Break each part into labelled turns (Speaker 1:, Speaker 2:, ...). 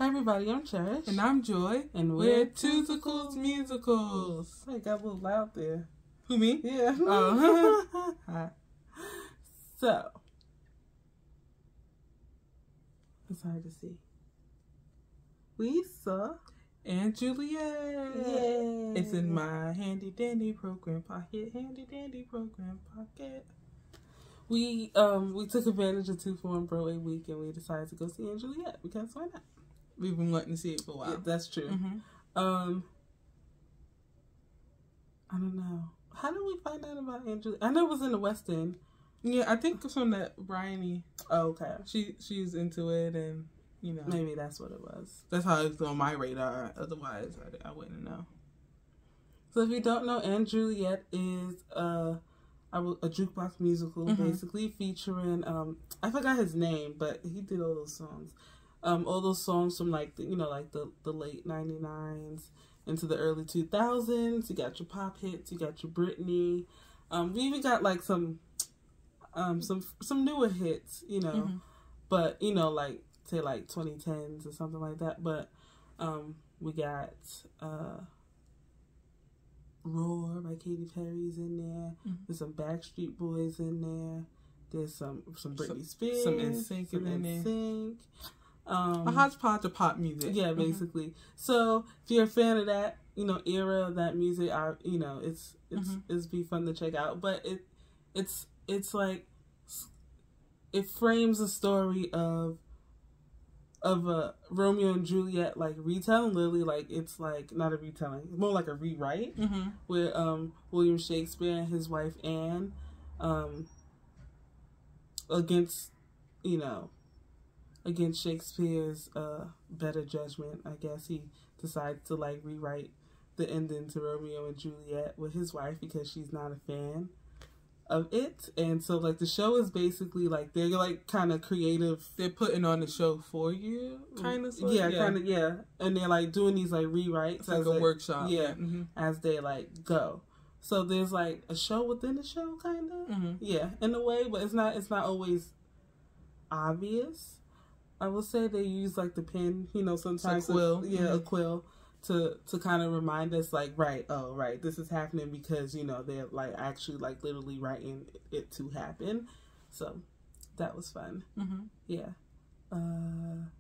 Speaker 1: Hi everybody, I'm Cherish.
Speaker 2: And I'm Joy.
Speaker 1: And
Speaker 2: we're Tusicles Musicals.
Speaker 1: I got a little loud there.
Speaker 2: Who, me?
Speaker 1: Yeah.
Speaker 2: Oh.
Speaker 1: Hi. So, it's hard to see. Lisa.
Speaker 2: And Juliet.
Speaker 1: Yay.
Speaker 2: It's in my handy dandy program pocket. Handy dandy program pocket.
Speaker 1: We took advantage of 2-for-1 Broadway week and we decided to go see Aunt Juliet because why not?
Speaker 2: We've been wanting to see it for a while.
Speaker 1: Yeah, that's true.
Speaker 2: Mm-hmm.
Speaker 1: I don't know. How did we find out about Aunt Juliet? I know it was in the West End.
Speaker 2: Yeah, I think it's from that Bryony.
Speaker 1: Oh, okay.
Speaker 2: She's into it, and you know,
Speaker 1: maybe that's what it was.
Speaker 2: That's how it's on my radar. Otherwise, I wouldn't know.
Speaker 1: So if you don't know, Aunt Juliet is a jukebox musical, basically featuring I forgot his name, but he did all those songs. All those songs from like the late 99s into the early 2000s. You got your pop hits, you got your Britney. We even got like some newer hits, but like say like 2010s or something like that. But we got Roar by Katy Perry's in there. There's some Backstreet Boys in there. There's some Britney Spears,
Speaker 2: some NSYNC in there. A hodgepodge of pop music.
Speaker 1: Yeah, basically. So if you're a fan of that, era of that music, it's be fun to check out. But it's like it frames a story of a Romeo and Juliet like retelling. Literally, like it's like not a retelling, it's more like a rewrite. Where William Shakespeare and his wife Anne, against Shakespeare's better judgment, I guess he decides to like rewrite the ending to Romeo and Juliet with his wife because she's not a fan of it. And so like the show is basically like they're like kind of creative.
Speaker 2: They're putting on the show for you, kind of.
Speaker 1: Yeah. And they're like doing these like rewrites.
Speaker 2: It's like a workshop.
Speaker 1: Yeah, as they like go. So there's like a show within the show, kind of. Yeah, in a way, but it's not always obvious. I will say they use like the pen, sometimes
Speaker 2: a quill.
Speaker 1: A quill to kind of remind us like, right, this is happening because, they're like actually like literally writing it to happen. So that was fun. Yeah. I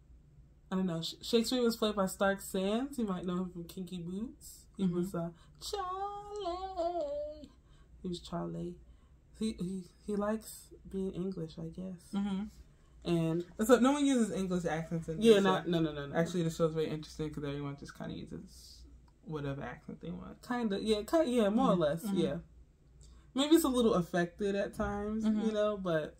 Speaker 1: don't know. Shakespeare was played by Stark Sands. You might know him from Kinky Boots. He was Charlie. He was Charlie. He likes being English, I guess. And
Speaker 2: so no one uses English accents in
Speaker 1: this
Speaker 2: show.
Speaker 1: No.
Speaker 2: Actually, the show's very interesting because everyone just kind of uses whatever accent they want.
Speaker 1: More or less, yeah. Maybe it's a little affected at times, but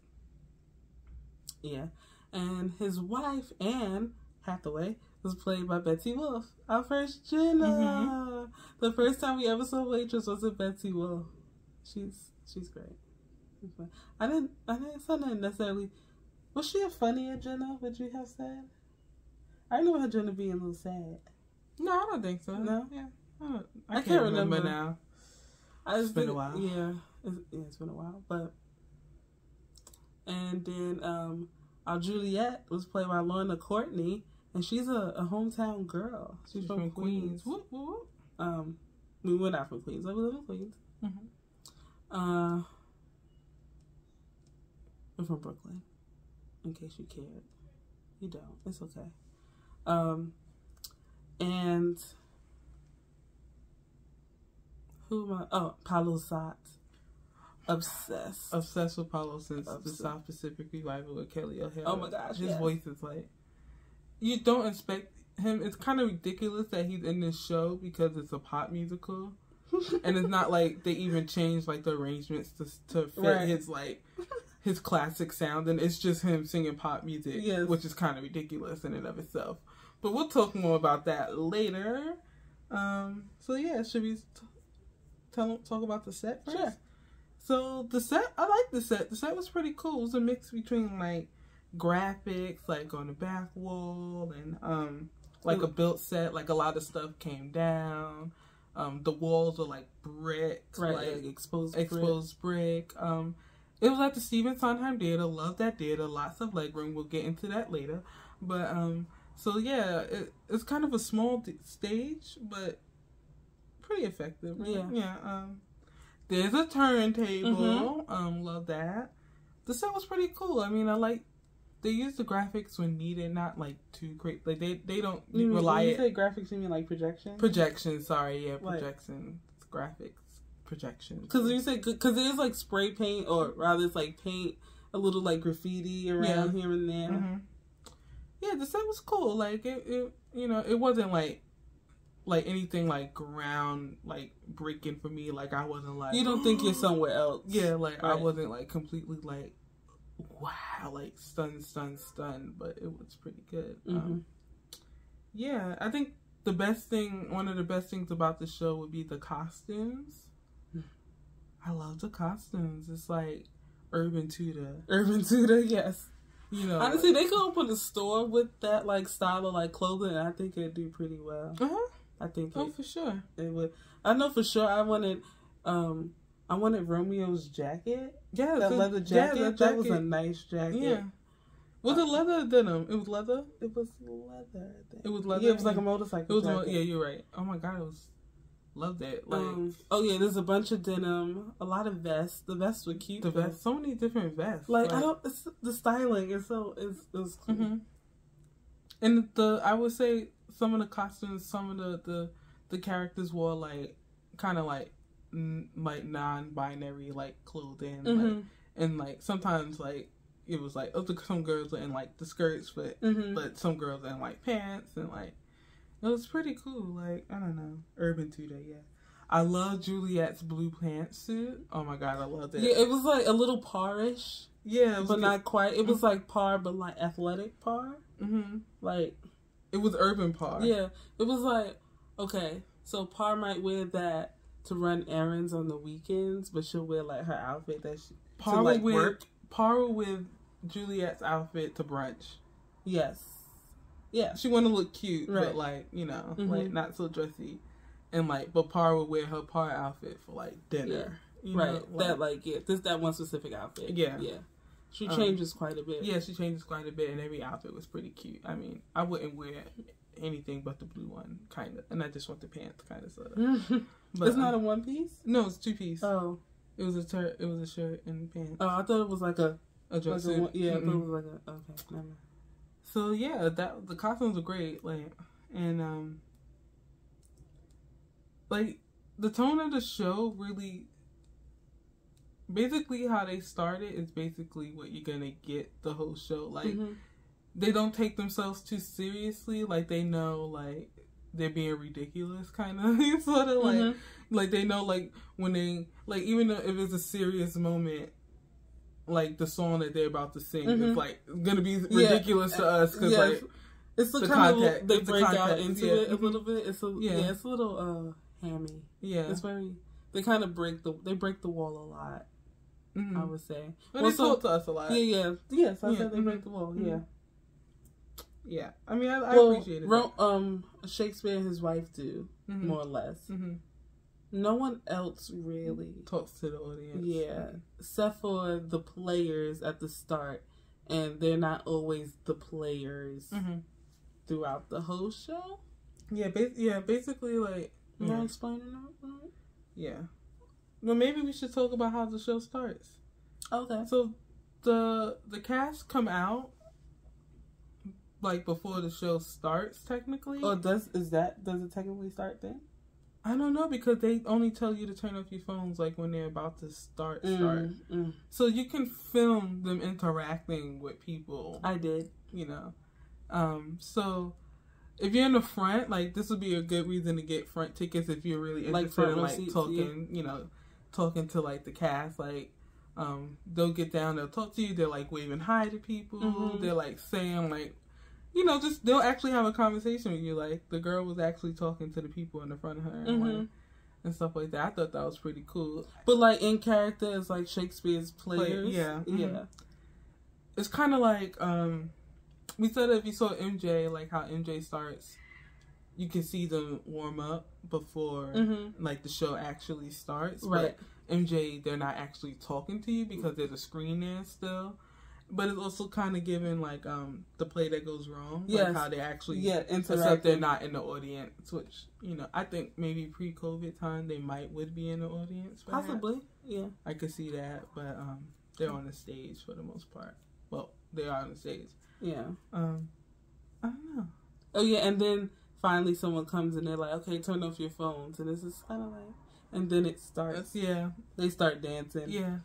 Speaker 1: yeah. And his wife, Anne Hathaway, was played by Betsy Wolfe, our first Jenna. The first time we ever saw Waitress was with Betsy Wolfe. She's great. I didn't say nothing necessarily. Was she a funnier Jenna, would you have said? I remember her Jenna being a little sad.
Speaker 2: No, I don't think so.
Speaker 1: No?
Speaker 2: Yeah. I can't remember now.
Speaker 1: It's
Speaker 2: been a while.
Speaker 1: Yeah. It's been a while. And then our Juliet was played by Lorna Courtney, and she's a hometown girl. She's from Queens.
Speaker 2: Whoop, whoop.
Speaker 1: We were not from Queens. I live in Queens. I'm from Brooklyn. In case you cared. You don't. It's okay. And who am I? Oh, Paulo Sot. Obsessed
Speaker 2: with Paulo since the South Pacific revival with Kelly O'Hara.
Speaker 1: Oh my gosh.
Speaker 2: His voice is like, you don't expect him. It's kind of ridiculous that he's in this show because it's a pop musical. And it's not like they even changed like the arrangements to fit his like his classic sound, and it's just him singing pop music, which is kind of ridiculous in and of itself. But we'll talk more about that later. So yeah, should we talk about the set first?
Speaker 1: Sure.
Speaker 2: So the set, I like the set. The set was pretty cool. It was a mix between like graphics, like on the back wall, and like a built set. Like a lot of stuff came down. The walls are like brick, like exposed brick. It was at the Stephen Sondheim Theater. Love that theater. Lots of legroom. We'll get into that later. But So yeah, it's kind of a small stage, but pretty effective. Right? Yeah. There's a turntable. Love that. The set was pretty cool. I mean, they use the graphics when needed, not like too great. Like they don't rely.
Speaker 1: When you say graphics, you mean like projection?
Speaker 2: Projection. Sorry, yeah, projection, graphics, projection.
Speaker 1: Because you say because it is like spray paint, or rather, it's like paint, a little like graffiti around here and there.
Speaker 2: Mm-hmm. Yeah, the set was cool. Like it it wasn't like anything like ground like breaking for me. Like I wasn't like,
Speaker 1: you don't think you're somewhere else.
Speaker 2: Yeah, like right. I wasn't like completely like, wow, like stunned, but it was pretty good. Yeah, I think one of the best things about the show would be the costumes. I love the costumes. It's like Urban Tudor,
Speaker 1: yes.
Speaker 2: You know,
Speaker 1: honestly, they could open a store with that like style of like clothing, and I think it'd do pretty well. I think.
Speaker 2: For sure.
Speaker 1: It would. I know for sure. I wanted Romeo's jacket.
Speaker 2: Yeah,
Speaker 1: that leather jacket. Yeah, that was a nice jacket. Yeah.
Speaker 2: Was it leather or denim? It was leather.
Speaker 1: It was leather.
Speaker 2: It was leather.
Speaker 1: Yeah, it was like a motorcycle jacket.
Speaker 2: Yeah, you're right. Oh my god, loved it. Like,
Speaker 1: oh yeah, there's a bunch of denim, a lot of vests. The vests were cute.
Speaker 2: The vests, so many different vests.
Speaker 1: Like the styling is so it was cool.
Speaker 2: And I would say some of the costumes, some of the characters wore like kind of like non-binary like clothing, like, and like sometimes like it was like some girls were in like the skirts, but some girls in like pants, and like it was pretty cool. Like I don't know, Urban Tudor, yeah. I love Juliet's blue pantsuit. Oh my god, I love that.
Speaker 1: Yeah, it was like a little par-ish.
Speaker 2: Yeah,
Speaker 1: but not quite. It was like par, but like athletic par. Like
Speaker 2: it was urban par.
Speaker 1: Yeah, it was like, okay, so par might wear that to run errands on the weekends, but she'll wear like her outfit that she
Speaker 2: par to, like, work. Par with Juliet's outfit to brunch.
Speaker 1: Yes. Yeah.
Speaker 2: She wanted to look cute, right. But like, like not so dressy. And like, but Par would wear her Par outfit for like dinner.
Speaker 1: Yeah. Right. That one specific outfit.
Speaker 2: Yeah.
Speaker 1: Yeah. She changes quite a bit.
Speaker 2: Yeah, she changes quite a bit, and every outfit was pretty cute. I mean, I wouldn't wear anything but the blue one, kind of, and I just want the pants, kind of, sort of.
Speaker 1: But it's not a one piece.
Speaker 2: No, it's 2 piece.
Speaker 1: Oh,
Speaker 2: it was a shirt and pants.
Speaker 1: Oh, I thought it was like a
Speaker 2: jumpsuit.
Speaker 1: I thought it was like a okay. Never mind.
Speaker 2: So yeah, the costumes were great, like, and like the tone of the show really. Basically, how they started is basically what you're gonna get the whole show. Like, they don't take themselves too seriously. Like, they know, like, they're being ridiculous, kind of, sort of, like, they know, like, when they, like, even though if it's a serious moment, like, the song that they're about to sing is, like, gonna be ridiculous to us, because, like,
Speaker 1: it's the kind of, they break out into it a little bit. It's it's a little, hammy.
Speaker 2: Yeah.
Speaker 1: It's very, they kind of break the wall a lot. I would say.
Speaker 2: But they told to us a lot.
Speaker 1: Yeah. Yes, I said they break the wall. Yeah.
Speaker 2: Yeah. I mean, I appreciate
Speaker 1: it. Shakespeare and his wife do, more or less. No one else really
Speaker 2: talks to the audience.
Speaker 1: Yeah. Except for the players at the start. And they're not always the players throughout the whole show.
Speaker 2: Yeah, basically, like...
Speaker 1: Am I explaining that right?
Speaker 2: Yeah. Well, maybe we should talk about how the show starts.
Speaker 1: Okay.
Speaker 2: So, the cast come out like before the show starts, technically.
Speaker 1: Oh, does it technically start then?
Speaker 2: I don't know, because they only tell you to turn off your phones like when they're about to start. So you can film them interacting with people.
Speaker 1: I did.
Speaker 2: So if you're in the front, like, this would be a good reason to get front tickets if you're really interested in, like, seats, talking, talking to, like, the cast. Like, they'll get down, they'll talk to you, they're, like, waving hi to people, they're, like, saying, like, just, they'll actually have a conversation with you. Like, the girl was actually talking to the people in the front of her and stuff like that. I thought that was pretty cool.
Speaker 1: But, like, in character, it's like Shakespeare's players.
Speaker 2: Yeah. It's kind of like, we said if you saw MJ, like how MJ starts, you can see them warm up before like the show actually starts.
Speaker 1: Right.
Speaker 2: But MJ, they're not actually talking to you because there's a screen there still. But it's also kind of giving like the play that goes wrong, like how they actually except they're not in the audience, which I think maybe pre-COVID time they would be in the audience, perhaps.
Speaker 1: Possibly, yeah.
Speaker 2: I could see that, but they're on the stage for the most part. Well, they are on the stage. Yeah. I don't know.
Speaker 1: Oh yeah, and then finally someone comes and they're like, "Okay, turn off your phones," and this is kind of like, and then it starts. They start dancing. Yeah.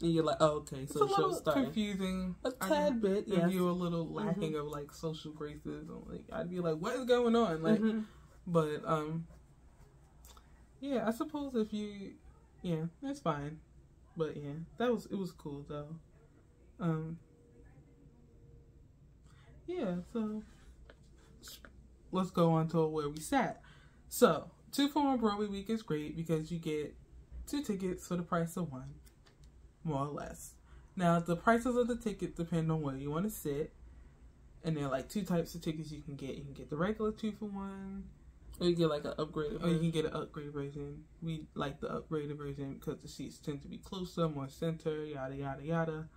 Speaker 1: And you're like, oh, okay, so the show's starting.
Speaker 2: Confusing.
Speaker 1: A tad bit, yeah.
Speaker 2: You're a little lacking of, like, social graces. Like, I'd be like, what is going on? Like, but, yeah, I suppose if you, that's fine. But, yeah, it was cool, though. Yeah, so, let's go on to where we sat. So, 2 for 1 Broadway week is great because you get 2 tickets for the price of 1. More or less. Now, the prices of the tickets depend on where you want to sit. And there are like 2 types of tickets you can get. You can get the regular 2 for 1.
Speaker 1: Or you get like an upgraded version.
Speaker 2: Or you can get an upgraded version. We like the upgraded version because the seats tend to be closer, more center, yada, yada, yada.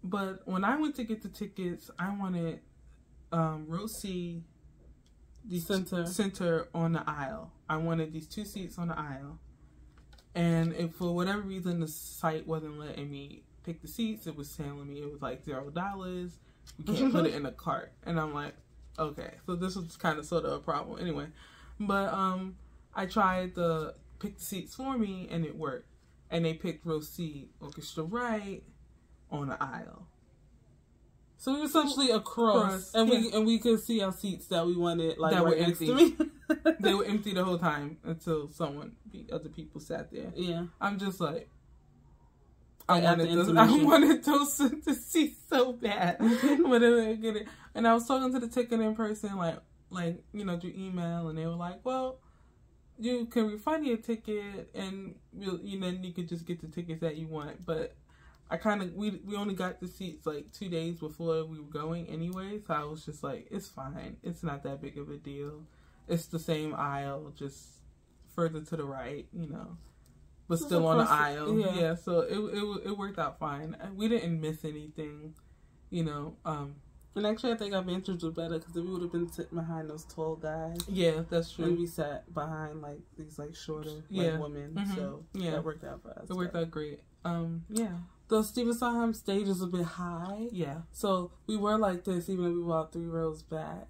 Speaker 2: But when I went to get the tickets, I wanted row C, the center on the aisle. I wanted these 2 seats on the aisle. And if for whatever reason the site wasn't letting me pick the seats, it was telling me it was like $0. We can't put it in a cart. And I'm like, okay. So this was kind of sort of a problem anyway. But I tried to pick the seats for me and it worked. And they picked row C, orchestra right, on the aisle.
Speaker 1: So we were essentially across and we could see our seats that we wanted, like, that right were next empty. To me.
Speaker 2: They were empty the whole time until other people sat there. Yeah, I'm just like, I wanted those seats so bad, but I didn't get it. And I was talking to the ticket in person, like through email, and they were like, well, you can refund your ticket, and then you could just get the tickets that you want, but. We only got the seats like 2 days before we were going anyway, so I was just like, it's fine. It's not that big of a deal. It's the same aisle, just further to the right, but still on the aisle. Yeah, so it worked out fine. We didn't miss anything,
Speaker 1: And actually, I think our vantage was better because we would have been sitting behind those tall guys.
Speaker 2: Yeah, that's true.
Speaker 1: And we sat behind like these like shorter women, so that worked out for us.
Speaker 2: It worked out great.
Speaker 1: The Stephen Sondheim stage is a bit high. Yeah. So we were like this even though we were 3 rows back.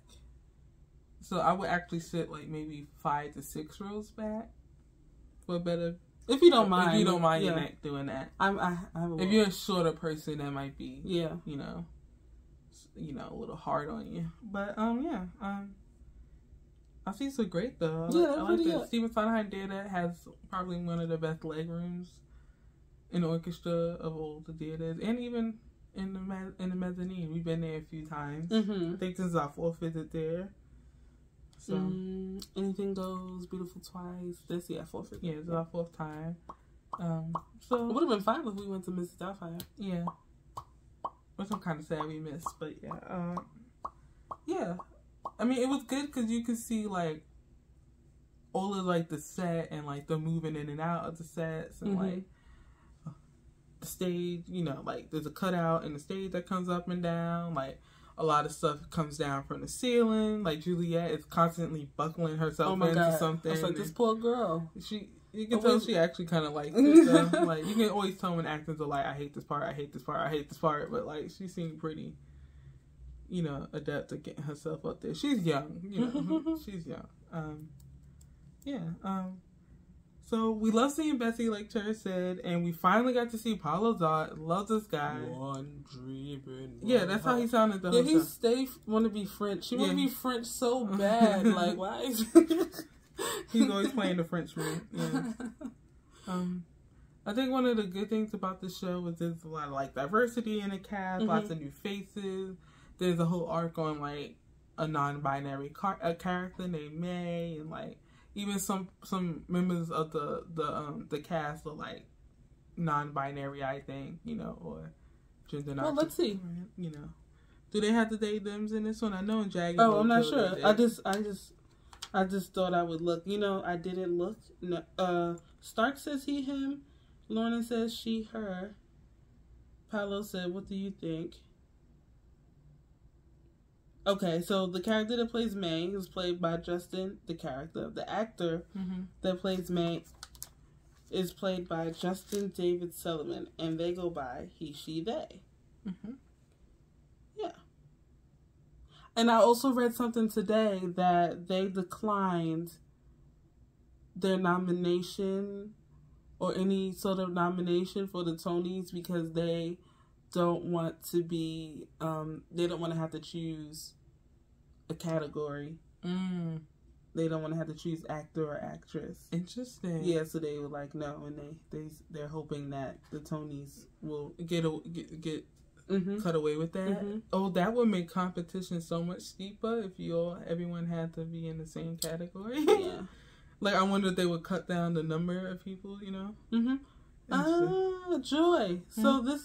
Speaker 2: So I would actually sit like maybe 5 to 6 rows back. For better.
Speaker 1: If you don't mind.
Speaker 2: If you don't mind doing that. If you're a shorter person, that might be, a little hard on you. But, I think it's great though. I like that. Stephen Sondheim Theater has probably one of the best leg rooms in the orchestra of all the theaters, and even in the mezzanine. We've been there a few times. I think this is our 4th visit there. So
Speaker 1: Anything Goes, Beautiful Twice. This 4th visit.
Speaker 2: Yeah, it's our 4th time.
Speaker 1: So it would have been fine if we went to Mrs. Doubtfire.
Speaker 2: Yeah, which I'm kind of sad we missed, but yeah. I mean, it was good because you could see like all of like the set and like the moving in and out of the sets and like. The stage, like there's a cutout in the stage that comes up and down. Like a lot of stuff comes down from the ceiling. Like Juliet is constantly buckling herself into something.
Speaker 1: It's like this poor girl.
Speaker 2: You can tell she actually kind of likes it. So, like you can always tell when actors are like, I hate this part, I hate this part, I hate this part. But like she seemed pretty, adept at getting herself up there. She's young, she's young. So we love seeing Bessie, like Cher said, and we finally got to see Paulo Zod. Love this guy.
Speaker 1: One dream in
Speaker 2: yeah, that's how he sounded the whole time.
Speaker 1: He want to be French. He want to be French so bad. Like, why is
Speaker 2: he's always playing the Frenchman. Yeah. I think one of the good things about the show was there's a lot of like diversity in the cast, lots of new faces. There's a whole arc on like a non-binary character named May, and like. Even some members of the cast are like non-binary, I think, or gender non.
Speaker 1: Well, let's see.
Speaker 2: Do they have the they thems in this one? I know in Jagged.
Speaker 1: Oh, I'm not sure. I just thought I would look. I didn't look. No, Stark says he him. Lorna says she her. Paolo said, what do you think? Okay, so the character that plays May is played by Justin, the character. The actor that plays May is played by Justin David Sullivan, and they go by he, she, they. Yeah. And I also read something today that they declined their nomination or any sort of nomination for the Tonys because they don't want to be, they don't want to have to choose a category. They don't want to have to choose actor or actress.
Speaker 2: Interesting.
Speaker 1: Yeah, so they were like, no, and they're hoping that the Tonys will
Speaker 2: get cut away with that. Oh, that would make competition so much steeper if everyone had to be in the same category.
Speaker 1: Yeah.
Speaker 2: Like, I wonder if they would cut down the number of people, you know?
Speaker 1: Joy. So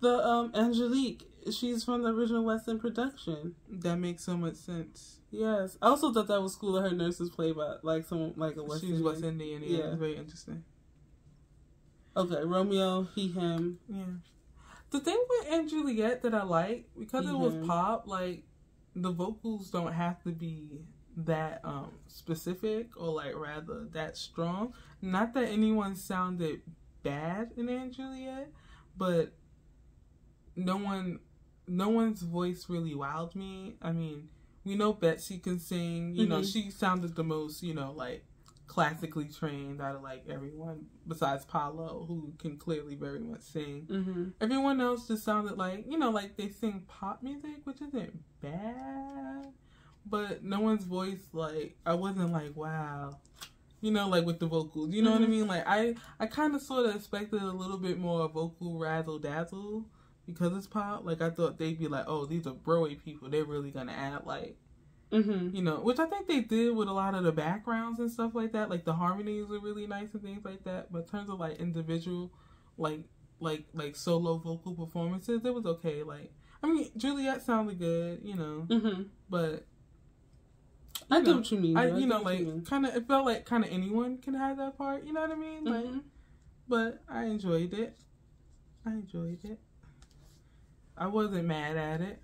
Speaker 1: the Angelique, she's from the original West End production.
Speaker 2: That makes so much sense.
Speaker 1: Yes. I also thought that was cool that her nurse is played by, like, someone, like a West Indian.
Speaker 2: She's West Indian, yeah. It's very interesting.
Speaker 1: Okay, Romeo, he, him.
Speaker 2: Yeah. The thing with and Juliet that I like, because it was pop, like, the vocals don't have to be that specific or, like, rather that strong. Not that anyone sounded bad in Aunt Juliet, but no one's voice really wowed me. I mean, we know Betsy can sing. You know, she sounded the most, you know, like, classically trained out of, like, everyone besides Paolo, who can clearly very much sing. Everyone else just sounded like, you know, like they sing pop music, which isn't bad, but no one's voice, like, I wasn't like, wow, you know, like with the vocals, you know what I mean? Like, I kind of sort of expected a little bit more vocal razzle dazzle because it's pop. Like, I thought they'd be like, oh, these are Broadway people, they're really gonna add, like, you know, which I think they did with a lot of the backgrounds and stuff like that. Like, the harmonies were really nice and things like that. But in terms of, like, individual, like solo vocal performances, it was okay. Like, I mean, Juliet sounded good, you know, but
Speaker 1: I know what you mean.
Speaker 2: You know, like, kind of, it felt like kind of anyone can have that part. You know what I mean? Like, but I enjoyed it. I wasn't mad at it.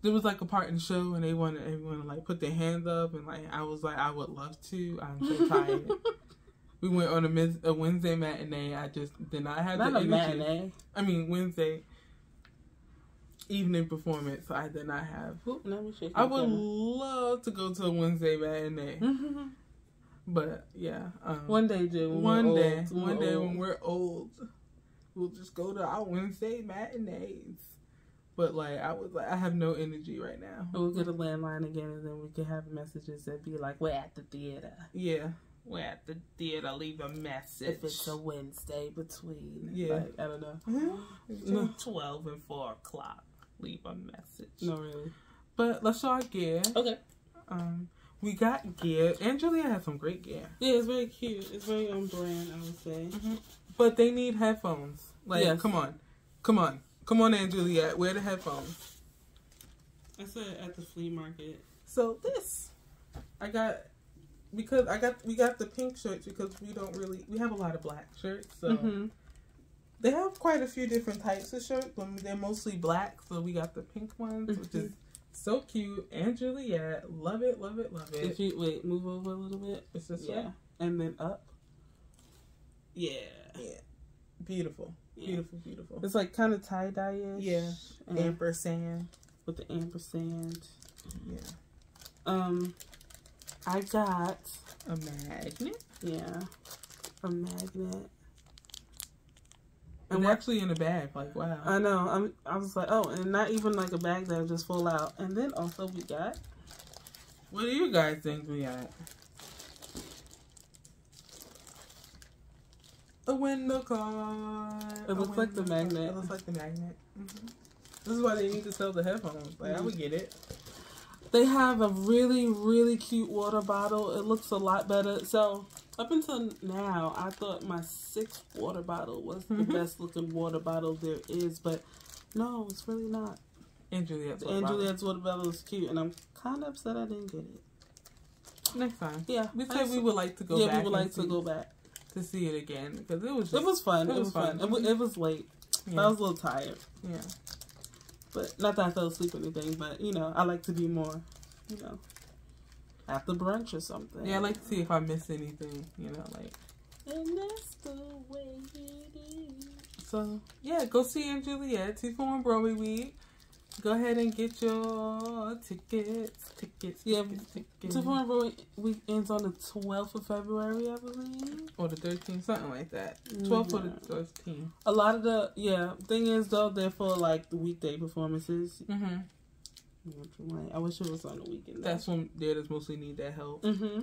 Speaker 2: There was, like, a part in the show and they wanted everyone to, like, put their hands up, and, like, I was like, I would love to. I'm so tired. We went on a Wednesday matinee. I just did not have the energy.
Speaker 1: Matinee.
Speaker 2: I mean, Wednesday evening performance. I did not have.
Speaker 1: Let me shake
Speaker 2: I would love to go to a Wednesday matinee. But, yeah.
Speaker 1: One day, dude.
Speaker 2: One day when we're old, we'll just go to our Wednesday matinees. But, like, I was like, I have no energy right now.
Speaker 1: We'll get a landline again, and then we can have messages that be like, we're at the theater.
Speaker 2: Yeah. We're at the theater. Leave a message.
Speaker 1: If it's a Wednesday between, like, I don't know.
Speaker 2: Between 12 and 4 o'clock. Leave a message.
Speaker 1: No, really.
Speaker 2: But let's show our gear.
Speaker 1: Okay.
Speaker 2: We got gear. And Juliet has some great gear.
Speaker 1: Yeah, it's very cute. It's very on brand, I would say.
Speaker 2: But they need headphones. Like, come on. Come on in, Juliet. Wear the headphones.
Speaker 1: I said at the flea market.
Speaker 2: So this, we got the pink shirts because we have a lot of black shirts. So they have quite a few different types of shirts, but they're mostly black. So we got the pink ones, which is so cute. And Juliet, love it.
Speaker 1: If you move over a little bit.
Speaker 2: It's this way,
Speaker 1: and then up. Yeah.
Speaker 2: Beautiful. Beautiful.
Speaker 1: It's like kind of tie-dye-ish.
Speaker 2: Yeah. Ampersand.
Speaker 1: With the ampersand.
Speaker 2: Yeah.
Speaker 1: I got
Speaker 2: a magnet.
Speaker 1: Yeah. A magnet.
Speaker 2: And we're actually in a bag. Like, wow.
Speaker 1: I know. I was like, oh, and not even like a bag that will just fall out. And then also we got.
Speaker 2: What do you guys think we got? A window card.
Speaker 1: It looks like the magnet.
Speaker 2: It looks like the magnet. This is why they need to sell the headphones. Like, I would get it.
Speaker 1: They have a really, really cute water bottle. It looks a lot better. So, up until now, I thought my 6th water bottle was the best looking water bottle there is. But, no, it's really not.
Speaker 2: And Juliet's
Speaker 1: water bottle is cute. And I'm kind of upset I didn't get it.
Speaker 2: Next time.
Speaker 1: Yeah.
Speaker 2: We said we would like to go back.
Speaker 1: Yeah, we would like to go back.
Speaker 2: To see it again. Because it was
Speaker 1: fun. It was fun. It was late. Yeah. I was a little tired.
Speaker 2: Yeah.
Speaker 1: But not that I fell asleep or anything, but, you know, I like to be more, you know, after brunch or something.
Speaker 2: Yeah, I like to see if I miss anything, you know, like.
Speaker 1: And that's the way it is.
Speaker 2: So, yeah, go see in Juliet. 241 Broadway week. Go ahead and get your tickets.
Speaker 1: Yeah, 241 Broadway week ends on the 12th of February, I believe.
Speaker 2: Or the 13th, something like that. 12th or the 13th.
Speaker 1: A lot of the, thing is, though, they're for, like, the weekday performances.
Speaker 2: Mm-hmm.
Speaker 1: I wish it was on the weekend.
Speaker 2: That's when theaters mostly need that help.
Speaker 1: Mm-hmm.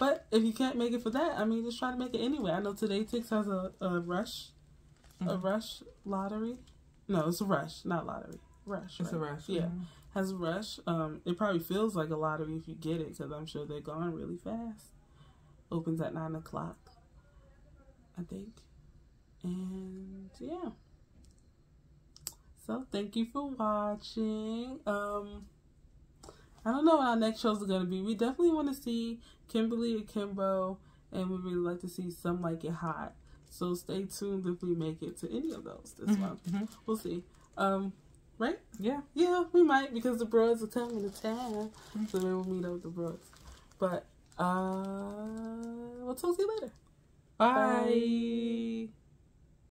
Speaker 1: But if you can't make it for that, I mean, just try to make it anyway. I know Today Tix has a rush. Mm-hmm. A rush lottery. No, it's a rush, not lottery. Rush.
Speaker 2: It's
Speaker 1: right?
Speaker 2: a rush.
Speaker 1: Yeah.
Speaker 2: Mm-hmm.
Speaker 1: Has a rush. It probably feels like a lottery if you get it, because I'm sure they're gone really fast. Opens at 9 o'clock, I think. And yeah. So thank you for watching. I don't know what our next shows are going to be. We definitely want to see Kimberly or Kimbo, and we really like to see Some Like It Hot. So stay tuned if we make it to any of those this month. Mm-hmm. We'll see. Right?
Speaker 2: Yeah.
Speaker 1: Yeah, we might, because the Broads are coming to town. Mm-hmm. So maybe we'll meet up with the Broads. But we'll talk to you later.
Speaker 2: Bye. Bye.